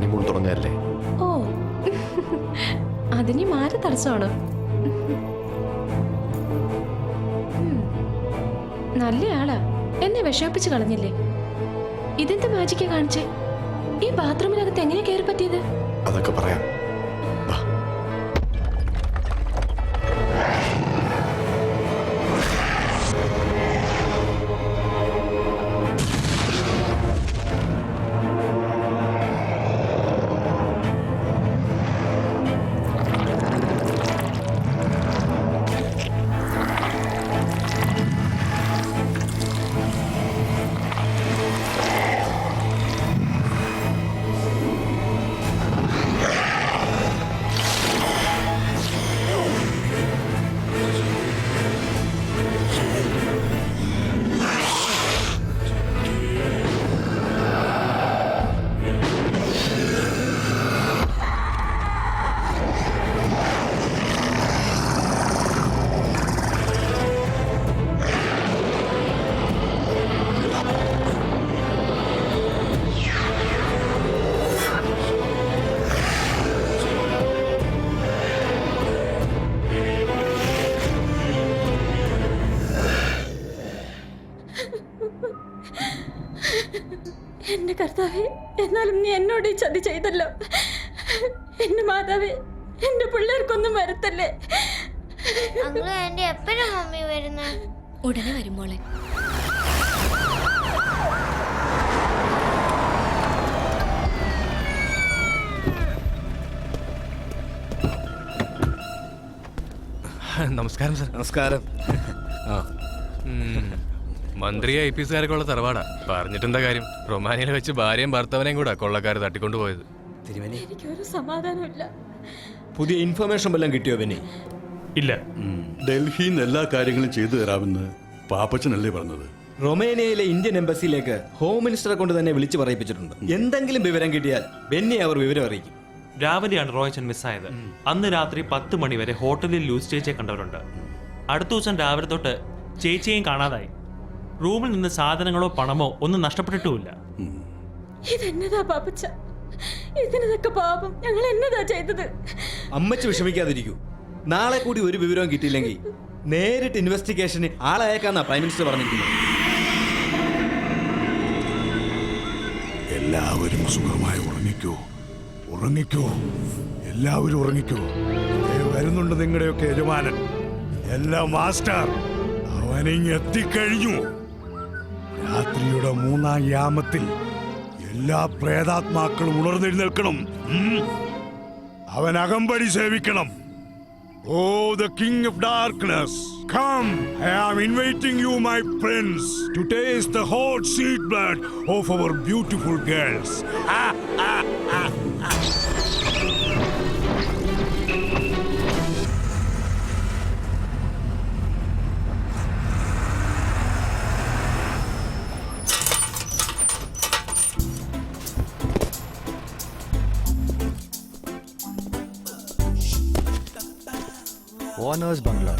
Honeymoon തുടങ്ങല്ലേ. ഓ അതിന് മാറി തടസ്സമാണ്. നല്ലയാളാ, എന്നെ വിഷമിപ്പിച്ച് കളഞ്ഞില്ലേ. ഇതെന്ത് മാജിക്കാ കാണിച്ചേ? ഈ ബാത്റൂമിനകത്ത് എങ്ങനെ കയറി പറ്റിയത്? അതൊക്കെ പറയാം. എന്റെ കർത്താവേ, എന്നാലും നീ എന്നോട് ഈ ചതി ചെയ്തല്ലോ. എന്റെ മാതാവേ, എന്റെ പിള്ളേർക്കൊന്നും വരുത്തല്ലേ. എപ്പോഴും മമ്മി വരുന്ന? ഉടനെ വരുമ്പോളെ. നമസ്കാരം സർ. നമസ്കാരം. മന്ത്രി IPS കാരൊക്കെയുള്ള തറവാടാ. പറഞ്ഞിട്ടെന്താ കാര്യം? റൊമാനിയയിൽ വെച്ച് ഭാര്യയും ഭർത്താവിനെയും കൂടെ കൊള്ളക്കാർ തട്ടിക്കൊണ്ടുപോയത്. എനിക്കൊരു സമാധാനമില്ല. പുതിയ ഇൻഫർമേഷൻ വല്ലതും കിട്ടിയോ പിന്നെ? ഇല്ല. ഡൽഹിയിൽ നിന്ന് എല്ലാ കാര്യങ്ങളും ചെയ്തു തരാമെന്ന് പാപ്പച്ചനല്ലേ പറഞ്ഞത്? റൊമേനിയയിലെ ഇന്ത്യൻ എംബസിയിലേക്ക് ഹോം മിനിസ്റ്ററെ കൊണ്ട് തന്നെ വിളിച്ചു പറയിപ്പിച്ചിട്ടുണ്ട്. എന്തെങ്കിലും വിവരം കിട്ടിയാൽ ബെന്നി അവർ വിവരം അറിയിക്കും. രാവിലെയാണ് റോയച്ചൻ മിസ്സായത്. അന്ന് രാത്രി 10 മണി വരെ ഹോട്ടലിൽ ലൂസ് ചേച്ചിയെ കണ്ടവരുണ്ട്. അടുത്ത ദിവസം രാവിലെ തൊട്ട് ചേച്ചിയെയും കാണാതായി. റൂമിൽ നിന്ന് സാധനങ്ങളോ പണമോ ഒന്നും നഷ്ടപ്പെട്ടിട്ടുമില്ല. ഇതെന്നതാ പാപ്പച്ച? ഇതിനൊക്കെ പാപം ഞങ്ങൾ എന്നതാ ചെയ്തത്? അമ്മച്ച് വിഷമിക്കാതിരിക്കൂ. നാളെ കൂടി ഒരു വിവരവും കിട്ടിയില്ലെങ്കിൽ നേരിട്ട് ഇൻവെസ്റ്റിഗേഷന് ആളയക്കാന്നാ പ്രൈം മിനിസ്റ്റർ പറഞ്ഞിരിക്കുന്നത്. എല്ലാവരും സുഖമായി ഉറങ്ങിക്കോ, ഉറങ്ങിക്കോ, എല്ലാവരും ഉറങ്ങിക്കോ. വരുന്നുണ്ട് നിങ്ങളുടെയൊക്കെ യജമാനൻ, എല്ലാ മാസ്റ്റർ. അവനിങ് എത്തിക്കഴിഞ്ഞു. രാത്രിയുടെ 3-ാം യാമത്തിൽ എല്ലാ പ്രേതാത്മാക്കളും ഉണർന്നെഴുന്നേൽക്കണം. അവൻ അകമ്പടി സേവിക്കണം. O the king of darkness, come, I am inviting you, my prince, to taste the hot sweet blood of our beautiful girls. Owner's bungalow.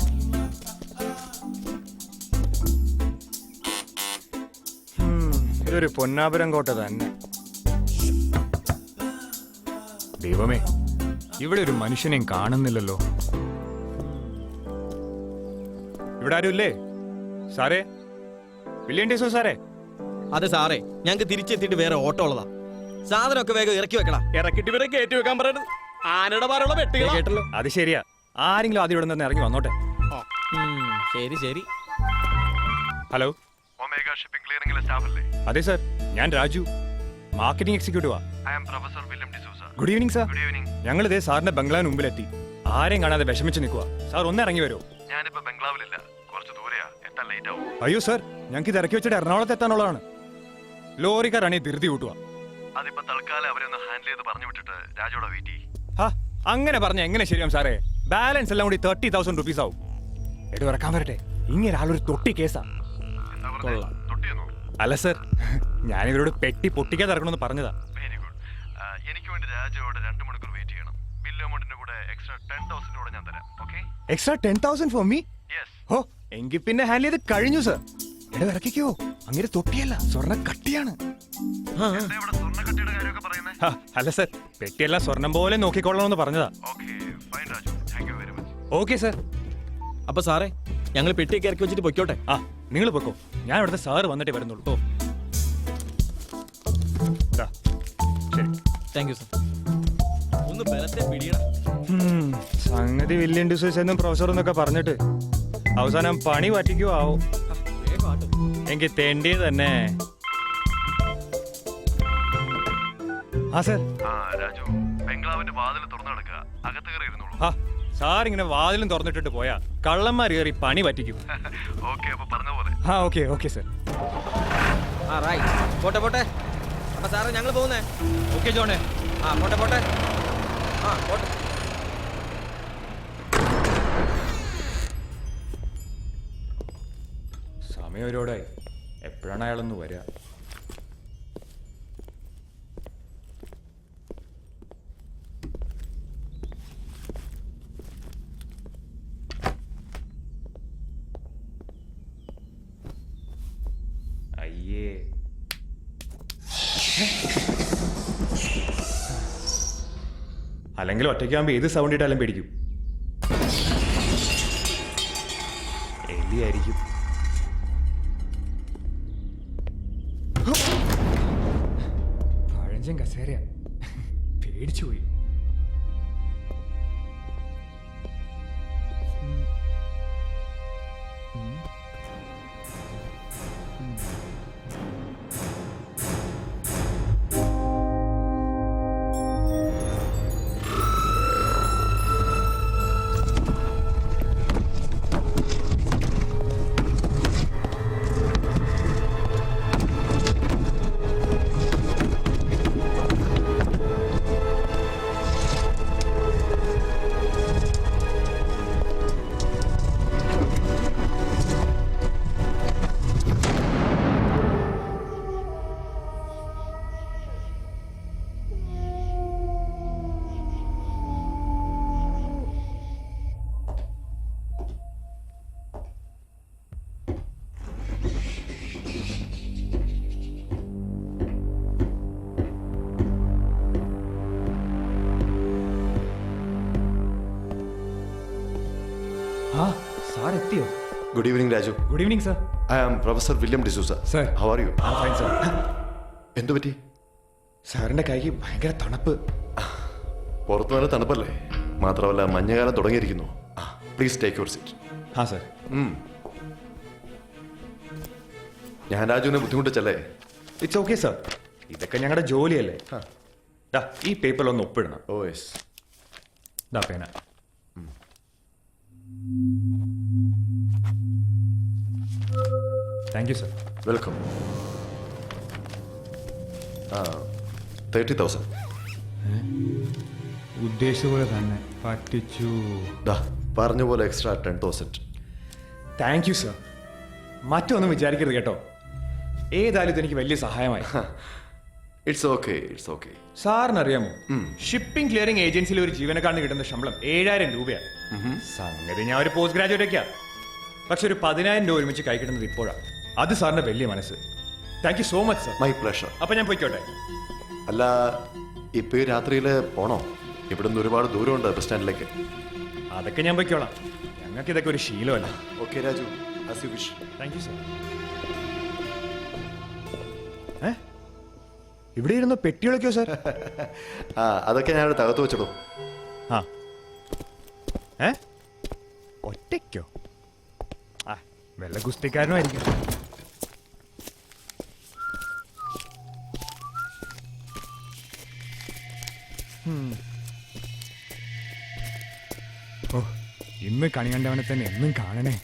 ഇതൊരു പൊന്നാപുരം കോട്ട തന്നെ. ദൈവമേ, ഇവിടെ ഒരു മനുഷ്യനെയും കാണുന്നില്ലല്ലോ. ഇവിടെ ആരും ഇല്ലേ സാറേ? വില്ലേണ്ടീസോ സാറേ? അതെ സാറേ, ഞങ്ങൾക്ക് തിരിച്ചെത്തിയിട്ട് വേറെ ഓട്ടോ ഉള്ളതാ. സാധനമൊക്കെ വേഗം ഇറക്കി വെക്കണം. ഇറക്കിട്ട് ഇവരെ കയറ്റി വെക്കാൻ പറയുന്നത് ആനയുടെ പാലുള്ള വെട്ടുകൾ കേട്ടല്ലോ. അത് ശരിയാ. ആരെങ്കിലും ആദ്യം ഇവിടെ നിന്ന് ഇറങ്ങി വന്നോട്ടെ. ശരി ശരി. ഹലോ, ഒമേഗ ഷിപ്പിംഗ് ക്ലിയറിംഗിലെ സ്റ്റാഫ് അല്ലേ? അതെ സാർ, ഞാൻ രാജു, മാർക്കറ്റിംഗ് എക്സിക്യൂട്ടീവാ. I am professor William D'Souza. Good evening sir. Good evening. ഞങ്ങൾ ഇതേ സാറിന്റെ ബംഗ്ലാവിന് മുമ്പിലെത്തി. ആരെയും കാണാതെ വിഷമിച്ച് നിൽക്കുക. സാർ ഒന്ന് ഇറങ്ങി വരുമോ? ഞാനിപ്പോ ബംഗ്ലാവിലില്ല, കുറച്ച് ദൂരെയാ, എത്താൻ ലേറ്റ് ആവും. അയ്യോ സാർ, ഞങ്ങൾക്ക് ഇത് ഇറക്കി വെച്ചിട്ട് എറണാകുളത്ത് എത്താനുള്ളതാണ്. ലോറിക്കാരാണ് ഈ ധൃതി കൂട്ടുക. അതിപ്പോ തൽക്കാലം അവരെ ഒന്ന് ഹാൻഡിൽ ചെയ്ത് പറഞ്ഞു വിട്ടിട്ട് രാജോടെ വെയിറ്റ് ചെയ്യും. അങ്ങനെ പറഞ്ഞ എങ്ങനെ ശരിയാവും സാറേ? ബാലൻസ് എല്ലാം കൂടി 30,000 റുപ്പീസ് ആവും. എടു ഇറക്കാൻ വരട്ടെ. ഇങ്ങനെ ആളൊരു തൊട്ടി കേസാ. അല്ല സർ, ഞാനിവരോട് പെട്ടി പൊട്ടിക്കാതെ ഇറക്കണമെന്ന് പറഞ്ഞതാ. Very good. എനിക്ക് വേണ്ടി രാജോട് 2 മണിക്കൂർ വെയിറ്റ് ചെയ്യണം. ബില്ല് അമൗണ്ടിന്റെ കൂടെ എക്സ്ട്രാ 10,000 കൂടെ ഞാൻ തരാം. Okay? Extra 10,000 for me? Yes. ഓ, എങ്കിൽ പിന്നെ ഹാൻഡിൽ ചെയ്ത് കഴിഞ്ഞു സർ. എടോ ഇറക്കിക്കോ. അങ്ങനെ തൊട്ടിയല്ല, സ്വർണ്ണ കട്ടിയാണ്. ഇവിടെ സ്വർണ്ണ അല്ല സർ, പെട്ടിയെല്ലാം സ്വർണം പോലെ നോക്കിക്കൊള്ളണമെന്ന് പറഞ്ഞതാ. Okay sir. അപ്പൊ സാറേ ഞങ്ങൾ പെട്ടിയൊക്കെ ഇറക്കി വെച്ചിട്ട് പൊയ്ക്കോട്ടെ. ആ, നിങ്ങൾ പൊക്കോ. ഞാൻ ഇവിടുത്തെ സാറ് വന്നിട്ടേ വരുന്നുള്ളൂ. ഓ, ദാ, ശരി. Thank you sir. ഒന്ന് ബലത്തെ പിടിയണം. സംഗതി വില്യൻ ഡിസോഴ്സ് എന്നും പ്രൊഫസർ എന്നൊക്കെ പറഞ്ഞിട്ട് അവസാനം പണി പറ്റിക്കോ ആവും. എനിക്ക് തേണ്ടി തന്നെ. ആ സർ. ആ, സാർ ഇങ്ങനെ വാതിലും തുറന്നിട്ടിട്ട് പോയാ കള്ളന്മാർ കയറി പണി പറ്റിക്കും. ആ, ഓക്കെ ഓക്കെ സർ. ആ റൈറ്റ്. പോട്ടെ പോട്ടെ. അപ്പൊ സാറേ ഞങ്ങൾ പോകുന്നേ. ഓക്കെ ജോണേ. ആ പോട്ടെ പോട്ടെ. ആ പോട്ടെ. സമയം ഒരുപാടായി. എപ്പോഴാണ് അയാളൊന്ന് വരിക? അയ്യേ, അല്ലെങ്കിൽ ഒറ്റയ്ക്കാകുമ്പോ ഏത് സൗണ്ട് ഇട്ടാലും പേടിക്കും. എലിയായിരിക്കും. പഴഞ്ചൻ കസേരയാ. പേടിച്ചു പോയി. ആ, സാർ എത്തിയോ? Good evening, Raju. Good evening sir. I am Professor William D'Souza. Sir. How are you? Fine sir. എന്തു പറ്റി? സാറിന്റെ കൈക്ക് ഭയങ്കര തണുപ്പ്. പുറത്തു നല്ല തണുപ്പല്ലേ? മാത്രമല്ല മഞ്ഞകാലം തുടങ്ങിയിരിക്കുന്നു. Please take your seat. ആ സർ. ഞാൻ രാജുവിനെ ബുദ്ധിമുട്ടിച്ചല്ലേ? It's okay sir. ഇതൊക്കെ ഞങ്ങളുടെ ജോലിയല്ലേ. ദാ, ഈ പേപ്പറിൽ ഒന്ന് ഒപ്പിടണം. ഓ യെസ്. ദാ പേന. Thank you sir. വെൽക്കം. 30,000. ഉദ്ദേശിച്ച പോലെ തന്നെ പറ്റിച്ചു. ദാ പറഞ്ഞ പോലെ എക്സ്ട്രാ 10,000. Thank you sir. മറ്റൊന്നും വിചാരിക്കരുത് കേട്ടോ. ഏതായാലും ഇതെനിക്ക് വലിയ സഹായമായി. It's okay, it's okay. സാറിന് അറിയാമോ, ഷിപ്പിംഗ് ക്ലിയറിംഗ് ഏജൻസിയിൽ ഒരു ജീവനക്കാരന് കിട്ടുന്ന ശമ്പളം 7,000 രൂപയാണ്. സംഗതി ഞാൻ ഒരു പോസ്റ്റ് ഗ്രാജുവേറ്റ് ഒക്കെയാ. പക്ഷെ ഒരു 10,000 രൂപ ഒരുമിച്ച് കൈ കിട്ടുന്നത് ഇപ്പോഴാണ്. അത് സാറിന്റെ വലിയ മനസ്സ്. Thank you so much sir. My pleasure. അപ്പൊ ഞാൻ പോയിക്കോട്ടെ. അല്ല, ഇപ്പൊ ഈ രാത്രിയിൽ പോണോ? ഇവിടുന്ന് ഒരുപാട് ദൂരമുണ്ട് ബസ് സ്റ്റാൻഡിലേക്ക്. അതൊക്കെ ഞാൻ പോയിക്കോളാം. ഞങ്ങൾക്ക് ഇതൊക്കെ ഒരു ശീലമല്ല. Okay Raju, as you wish. Thank you sir. ഇവിടെ ഇരുന്ന് പെട്ടി വിളിക്കോ സാർ? അതൊക്കെ ഞാൻ തകർത്ത് വെച്ചിടും. ആ, ഒറ്റയ്ക്കോ? ആ, വല്ല ഗുസ്തിക്കാരനും ആയിരിക്കും. ഓ, ഇന്ന് കണി കണ്ടവനെ തന്നെ എന്നും കാണണേ.